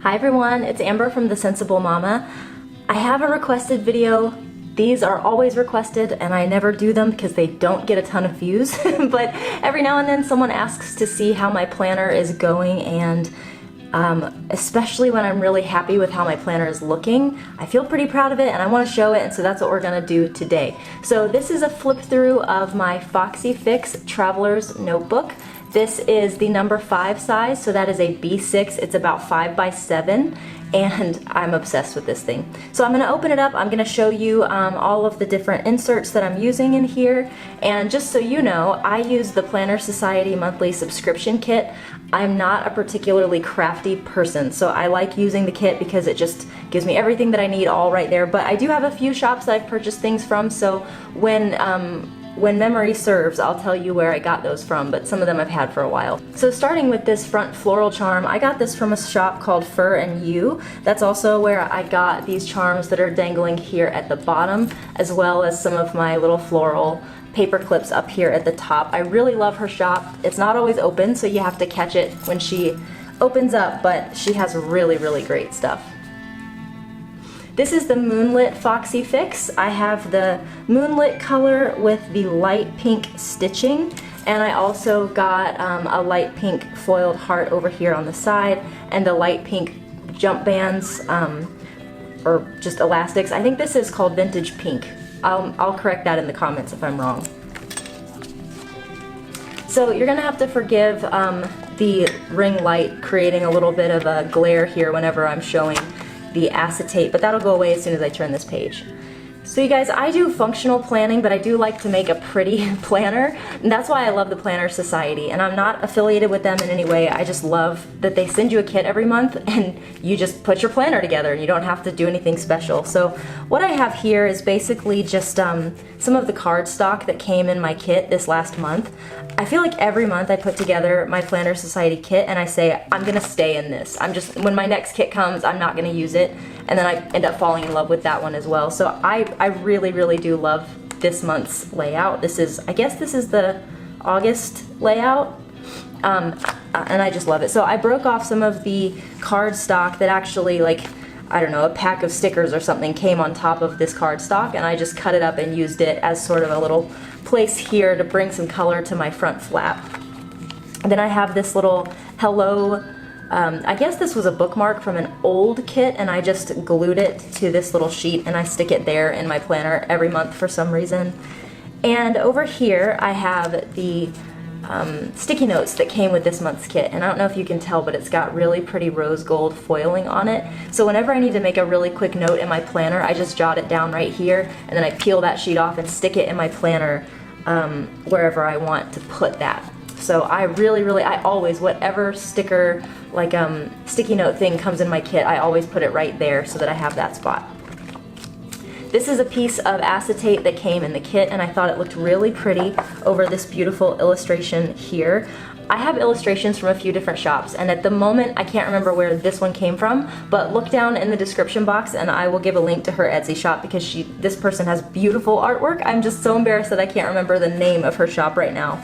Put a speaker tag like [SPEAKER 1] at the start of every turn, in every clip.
[SPEAKER 1] Hi everyone, it's Amber from The Sensible Mama. I have a requested video. These are always requested and I never do them because they don't get a ton of views, but every now and then someone asks to see how my planner is going, and especially when I'm really happy with how my planner is looking, I feel pretty proud of it and I want to show it, and so that's what we're going to do today. So this is a flip through of my Foxy Fix Traveler's Notebook. This is the number 5 size, so that is a B6. It's about 5 by 7, and I'm obsessed with this thing. So I'm going to open it up. I'm going to show you all of the different inserts that I'm using in here, and just so you know, I use the Planner Society monthly subscription kit. I'm not a particularly crafty person, so I like using the kit because it just gives me everything that I need all right there, but I do have a few shops that I've purchased things from, so when memory serves, I'll tell you where I got those from, but some of them I've had for a while. So starting with this front floral charm, I got this from a shop called Fur and You. That's also where I got these charms that are dangling here at the bottom, as well as some of my little floral paper clips up here at the top. I really love her shop. It's not always open, so you have to catch it when she opens up, but she has really, really great stuff. This is the Moonlit Foxy Fix. I have the Moonlit color with the light pink stitching, and I also got a light pink foiled heart over here on the side, and the light pink jump bands, or just elastics. I think this is called Vintage Pink. I'll correct that in the comments if I'm wrong. So you're gonna have to forgive the ring light creating a little bit of a glare here whenever I'm showing the acetate, but that'll go away as soon as I turn this page. So you guys, I do functional planning, but I do like to make a pretty planner, and that's why I love the Planner Society, and I'm not affiliated with them in any way. I just love that they send you a kit every month and you just put your planner together and you don't have to do anything special. So what I have here is basically just some of the cardstock that came in my kit this last month. I feel like every month I put together my Planner Society kit and I say, I'm gonna stay in this. When my next kit comes, I'm not gonna use it, and then I end up falling in love with that one as well. So I really, really do love this month's layout. I guess this is the August layout, and I just love it. So I broke off some of the cardstock that actually, like, I don't know, a pack of stickers or something came on top of this cardstock, and I just cut it up and used it as sort of a little place here to bring some color to my front flap. And then I have this little hello, I guess this was a bookmark from an old kit, and I just glued it to this little sheet and I stick it there in my planner every month for some reason. And over here I have the sticky notes that came with this month's kit, and I don't know if you can tell, but it's got really pretty rose gold foiling on it. So whenever I need to make a really quick note in my planner, I just jot it down right here, and then I peel that sheet off and stick it in my planner wherever I want to put that. So I always, whatever sticker, like sticky note thing comes in my kit, I always put it right there so that I have that spot. This is a piece of acetate that came in the kit, and I thought it looked really pretty over this beautiful illustration here. I have illustrations from a few different shops, and at the moment I can't remember where this one came from, but look down in the description box and I will give a link to her Etsy shop because this person has beautiful artwork. I'm just so embarrassed that I can't remember the name of her shop right now.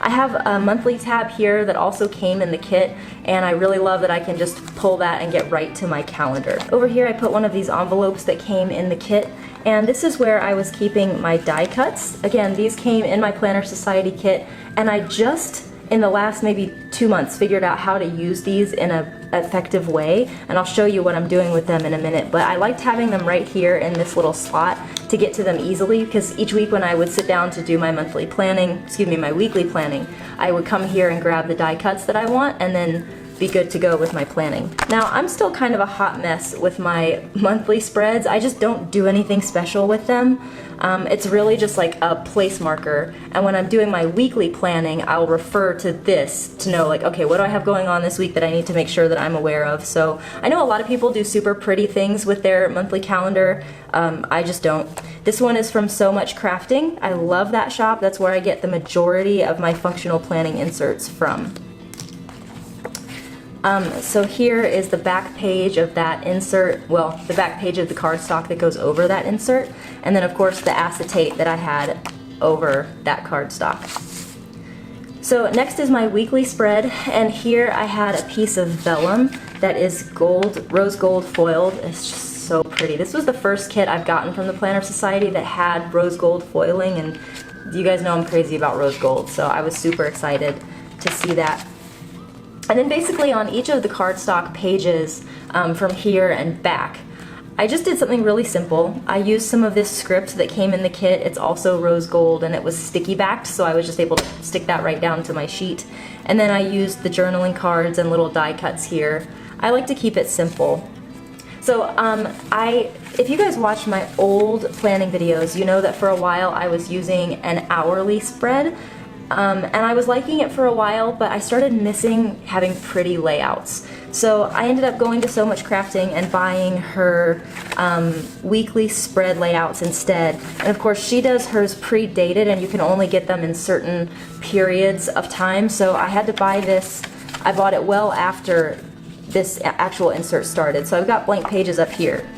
[SPEAKER 1] I have a monthly tab here that also came in the kit, and I really love that I can just pull that and get right to my calendar. Over here I put one of these envelopes that came in the kit, and this is where I was keeping my die cuts. Again, these came in my Planner Society kit, and I just, in the last maybe 2 months, figured out how to use these in an effective way, and I'll show you what I'm doing with them in a minute. But I liked having them right here in this little slot to get to them easily, because each week when I would sit down to do my monthly planning, my weekly planning, I would come here and grab the die cuts that I want and then be good to go with my planning. Now, I'm still kind of a hot mess with my monthly spreads. I just don't do anything special with them. It's really just like a place marker, and when I'm doing my weekly planning, I'll refer to this to know, like, okay, what do I have going on this week that I need to make sure that I'm aware of. So I know a lot of people do super pretty things with their monthly calendar. I just don't. This one is from So Much Crafting. I love that shop. That's where I get the majority of my functional planning inserts from. So here is the back page of that insert, well, the back page of the cardstock that goes over that insert, and then of course the acetate that I had over that cardstock. So next is my weekly spread, and here I had a piece of vellum that is gold, rose gold foiled. It's just so pretty. This was the first kit I've gotten from the Planner Society that had rose gold foiling, and you guys know I'm crazy about rose gold, so I was super excited to see that. And then basically on each of the cardstock pages from here and back, I just did something really simple. I used some of this script that came in the kit. It's also rose gold and it was sticky backed, so I was just able to stick that right down to my sheet. And then I used the journaling cards and little die cuts here. I like to keep it simple. So if you guys watched my old planning videos, you know that for a while I was using an hourly spread. And I was liking it for a while, but I started missing having pretty layouts. So I ended up going to So Much Crafting and buying her weekly spread layouts instead. And of course she does hers pre-dated and you can only get them in certain periods of time. So I had to buy this. I bought it well after this actual insert started. So I've got blank pages up here.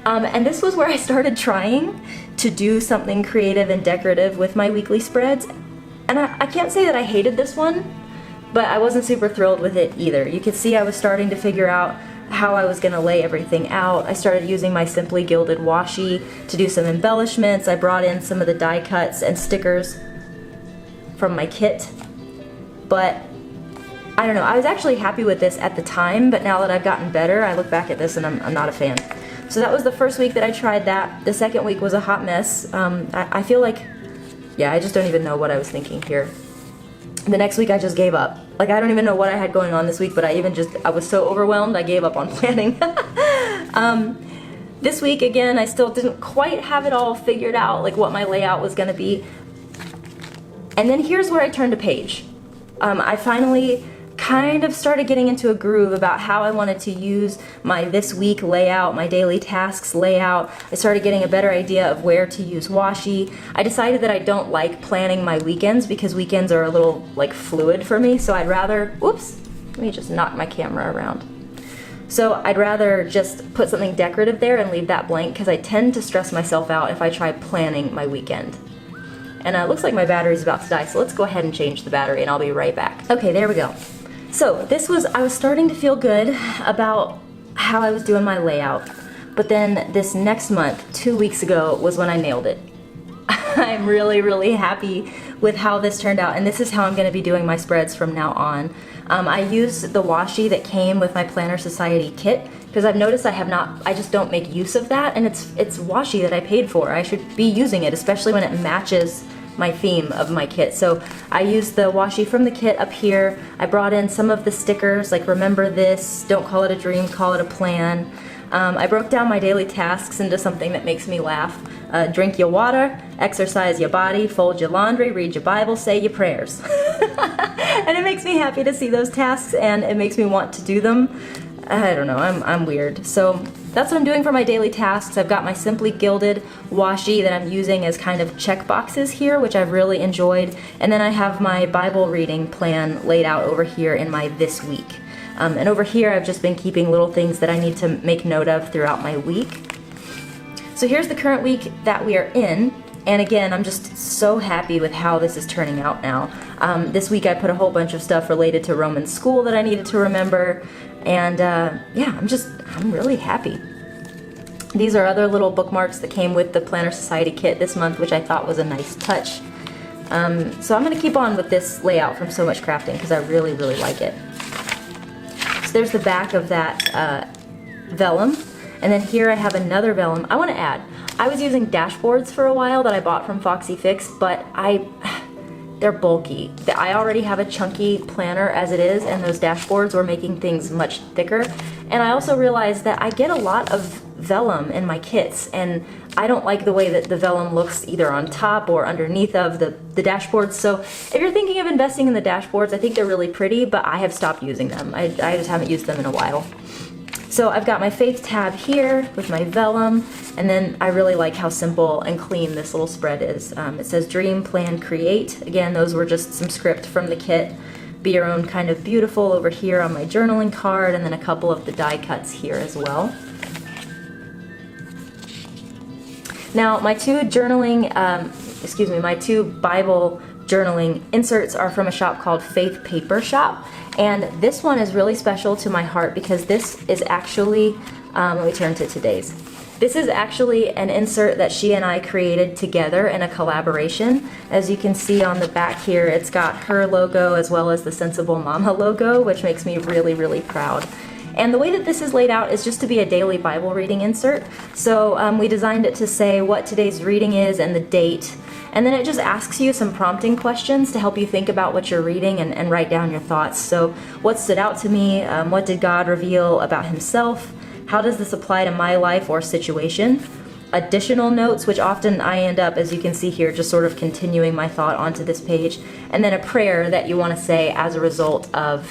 [SPEAKER 1] And this was where I started trying to do something creative and decorative with my weekly spreads. And I can't say that I hated this one, but I wasn't super thrilled with it either. You could see I was starting to figure out how I was going to lay everything out. I started using my Simply Gilded washi to do some embellishments. I brought in some of the die cuts and stickers from my kit. But I don't know, I was actually happy with this at the time, but now that I've gotten better, I look back at this and I'm not a fan. So that was the first week that I tried that. The second week was a hot mess. I feel like, yeah, I just don't even know what I was thinking here. The next week I just gave up. Like, I don't even know what I had going on this week, but I was so overwhelmed I gave up on planning. This week, again, I still didn't quite have it all figured out, like what my layout was gonna be. And then here's where I turned a page. I finally kind of started getting into a groove about how I wanted to use my this week layout, my daily tasks layout. I started getting a better idea of where to use washi. I decided that I don't like planning my weekends because weekends are a little like fluid for me, so I'd rather, oops, let me just knock my camera around. So I'd rather just put something decorative there and leave that blank because I tend to stress myself out if I try planning my weekend. And it looks like my battery's about to die, so let's go ahead and change the battery and I'll be right back. Okay, there we go. So I was starting to feel good about how I was doing my layout, but then this next month, 2 weeks ago, was when I nailed it. I'm really, really happy with how this turned out, and this is how I'm going to be doing my spreads from now on. I used the washi that came with my Planner Society kit, because I've noticed I just don't make use of that, and it's washi that I paid for. I should be using it, especially when it matches my theme of my kit. So I used the washi from the kit up here. I brought in some of the stickers, like remember this, don't call it a dream, call it a plan. I broke down my daily tasks into something that makes me laugh. Drink your water, exercise your body, fold your laundry, read your Bible, say your prayers. And it makes me happy to see those tasks, and it makes me want to do them. I don't know, I'm weird. So that's what I'm doing for my daily tasks. I've got my Simply Gilded washi that I'm using as kind of check boxes here, which I've really enjoyed. And then I have my Bible reading plan laid out over here in my this week. And over here I've just been keeping little things that I need to make note of throughout my week. So here's the current week that we are in. And again, I'm just so happy with how this is turning out now. This week I put a whole bunch of stuff related to Roman school that I needed to remember. And yeah, I'm really happy. These are other little bookmarks that came with the Planner Society kit this month, which I thought was a nice touch. So I'm going to keep on with this layout from So Much Crafting because I really, really like it. So there's the back of that vellum. And then here I have another vellum. I want to add, I was using dashboards for a while that I bought from Foxy Fix, but they're bulky. I already have a chunky planner as it is, and those dashboards were making things much thicker. And I also realized that I get a lot of vellum in my kits, and I don't like the way that the vellum looks either on top or underneath of the dashboards. So if you're thinking of investing in the dashboards, I think they're really pretty, but I have stopped using them. I just haven't used them in a while. So I've got my Faith tab here with my vellum, and then I really like how simple and clean this little spread is. It says Dream, Plan, Create. Again, those were just some script from the kit. Be Your Own Kind of Beautiful over here on my journaling card, and then a couple of the die cuts here as well. Now my two journaling, my two Bible journaling inserts are from a shop called Faith Paper Shop, and this one is really special to my heart because this is actually, let me turn to today's. This is actually an insert that she and I created together in a collaboration. As you can see on the back here, it's got her logo as well as the Sensible Mama logo, which makes me really, really proud. And the way that this is laid out is just to be a daily Bible reading insert. So we designed it to say what today's reading is and the date. And then it just asks you some prompting questions to help you think about what you're reading and write down your thoughts. So what stood out to me? What did God reveal about himself? How does this apply to my life or situation? Additional notes, which often I end up, as you can see here, just sort of continuing my thought onto this page. And then a prayer that you want to say as a result of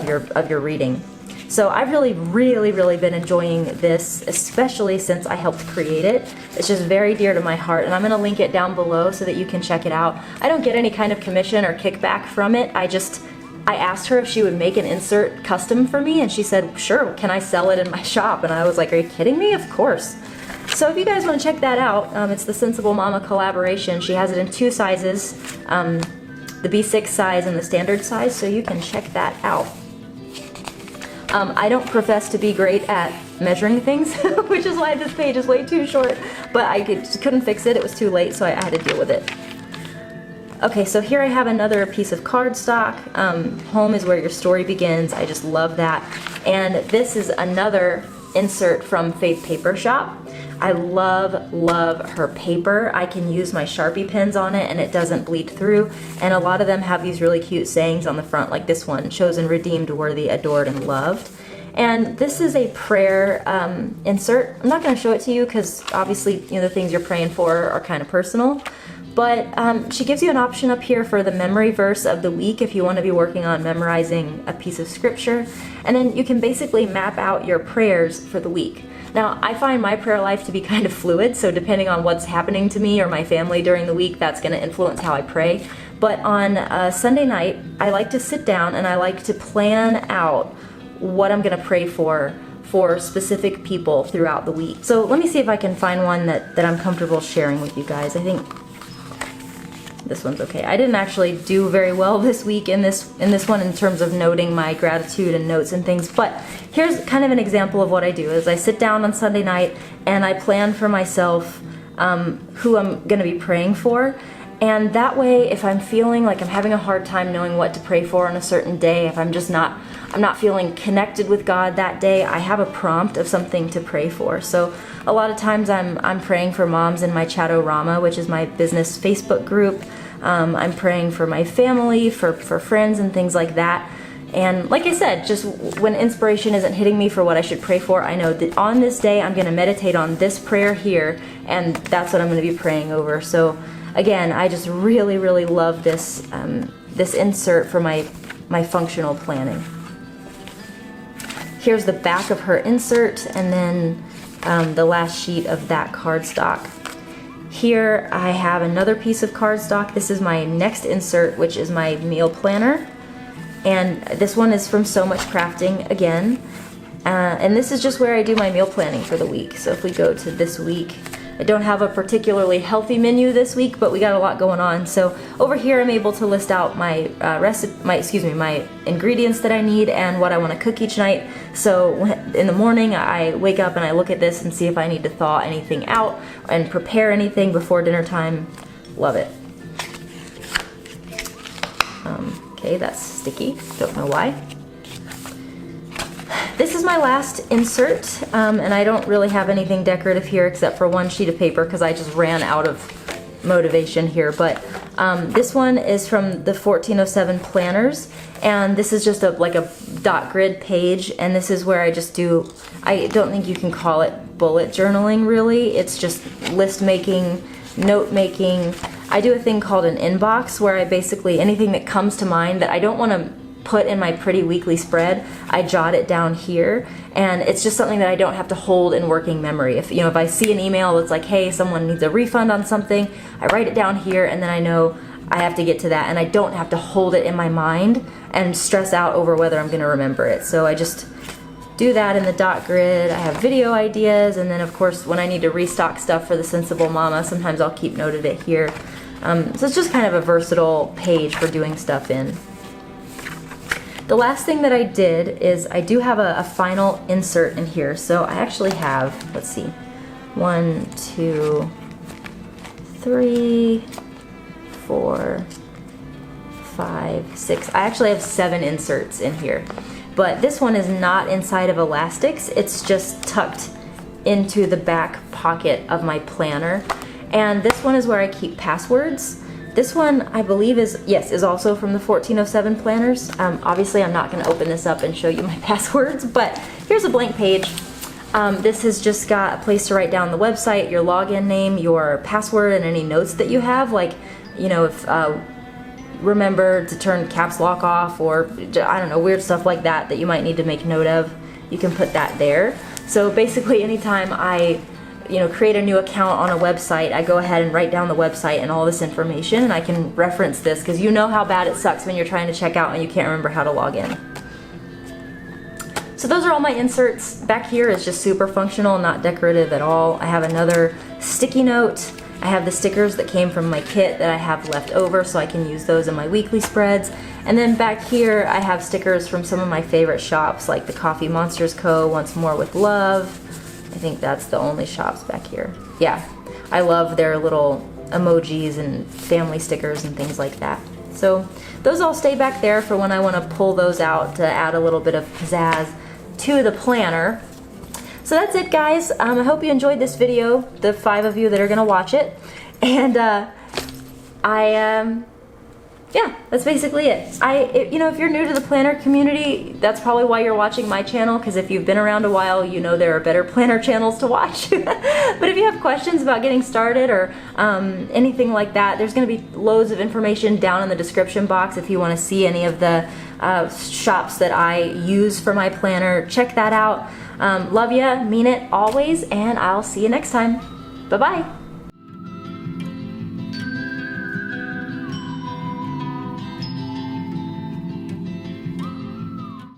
[SPEAKER 1] your reading. So I've really been enjoying this, especially since I helped create it. It's just very dear to my heart, and I'm going to link it down below so that you can check it out. I don't get any kind of commission or kickback from it. I asked her if she would make an insert custom for me, and she said, sure, can I sell it in my shop? And I was like, are you kidding me? Of course. So if you guys want to check that out, it's the Sensible Mama collaboration. She has it in 2 sizes, the B6 size and the standard size, so you can check that out. I don't profess to be great at measuring things, which is why this page is way too short, but I just couldn't fix it. It was too late, so I had to deal with it. Okay, so here I have another piece of cardstock. Home is where your story begins. I just love that. And this is another insert from Faith Paper Shop. I love her paper. I can use my Sharpie pens on it and it doesn't bleed through. And a lot of them have these really cute sayings on the front, like this one, chosen, redeemed, worthy, adored, and loved. And this is a prayer insert. I'm not going to show it to you because obviously, the things you're praying for are kind of personal. But she gives you an option up here for the memory verse of the week if you want to be working on memorizing a piece of scripture. And then you can basically map out your prayers for the week. Now, I find my prayer life to be kind of fluid, so depending on what's happening to me or my family during the week, that's going to influence how I pray. But on Sunday night, I like to sit down and I like to plan out what I'm going to pray for specific people throughout the week. So let me see if I can find one that I'm comfortable sharing with you guys. I think this one's okay. I didn't actually do very well this week in this one in terms of noting my gratitude and notes and things, but here's kind of an example of what I do is I sit down on Sunday night and I plan for myself who I'm going to be praying for. And that way, if I'm feeling like I'm having a hard time knowing what to pray for on a certain day, if I'm not feeling connected with God that day, I have a prompt of something to pray for. So a lot of times I'm praying for moms in my Chat-O-Rama, which is my business Facebook group. I'm praying for my family, for friends and things like that. And like I said, just when inspiration isn't hitting me for what I should pray for, I know that on this day I'm going to meditate on this prayer here, and that's what I'm going to be praying over. So again, I just really love this this insert for my functional planning. Here's the back of her insert, and then the last sheet of that cardstock. Here I have another piece of cardstock. This is my next insert, which is my meal planner. And this one is from So Much Crafting again. And this is just where I do my meal planning for the week. So if we go to this week, I don't have a particularly healthy menu this week, but we got a lot going on. So over here I'm able to list out my my ingredients that I need and what I want to cook each night. So in the morning I wake up and I look at this and see if I need to thaw anything out and prepare anything before dinner time. Love it. Okay, that's sticky. Don't know why. This is my last insert, and I don't really have anything decorative here except for one sheet of paper because I just ran out of motivation here. But this one is from the 1407 planners, and this is just like a dot grid page, and this is where I just do, I don't think you can call it bullet journaling really. It's just list making, note making. I do a thing called an inbox where I basically, anything that comes to mind that I don't want to put in my pretty weekly spread, I jot it down here, and it's just something that I don't have to hold in working memory. If I see an email that's like, hey, someone needs a refund on something, I write it down here, and then I know I have to get to that, and I don't have to hold it in my mind and stress out over whether I'm going to remember it. So I just do that in the dot grid. I have video ideas, and then of course when I need to restock stuff for the Sensible Mama, sometimes I'll keep note of it here. So it's just kind of a versatile page for doing stuff in. The last thing that I did is I do have a final insert in here. So I actually have, let's see, 1, 2, 3, 4, 5, 6. I actually have 7 inserts in here. But this one is not inside of elastics. It's just tucked into the back pocket of my planner. And this one is where I keep passwords. This one, I believe, is also from the 1407 planners. Obviously, I'm not going to open this up and show you my passwords, but here's a blank page. This has just got a place to write down the website, your login name, your password, and any notes that you have, like, you know, if remember to turn caps lock off, or I don't know, weird stuff like that that you might need to make note of. You can put that there. So basically, anytime I create a new account on a website, I go ahead and write down the website and all this information, and I can reference this because you know how bad it sucks when you're trying to check out and you can't remember how to log in. So those are all my inserts. Back here is just super functional, not decorative at all. I have another sticky note. I have the stickers that came from my kit that I have left over, so I can use those in my weekly spreads. And then back here I have stickers from some of my favorite shops, like the Coffee Monsters Co., Once More with Love. I think that's the only shops back here. Yeah, I love their little emojis and family stickers and things like that. So those all stay back there for when I want to pull those out to add a little bit of pizzazz to the planner. So that's it, guys. I hope you enjoyed this video, the 5 of you that are going to watch it. And yeah, that's basically it. If you're new to the planner community, that's probably why you're watching my channel, because if you've been around a while, you know there are better planner channels to watch. But if you have questions about getting started or anything like that, there's going to be loads of information down in the description box if you want to see any of the shops that I use for my planner. Check that out. Love ya, mean it always, and I'll see you next time. Bye-bye.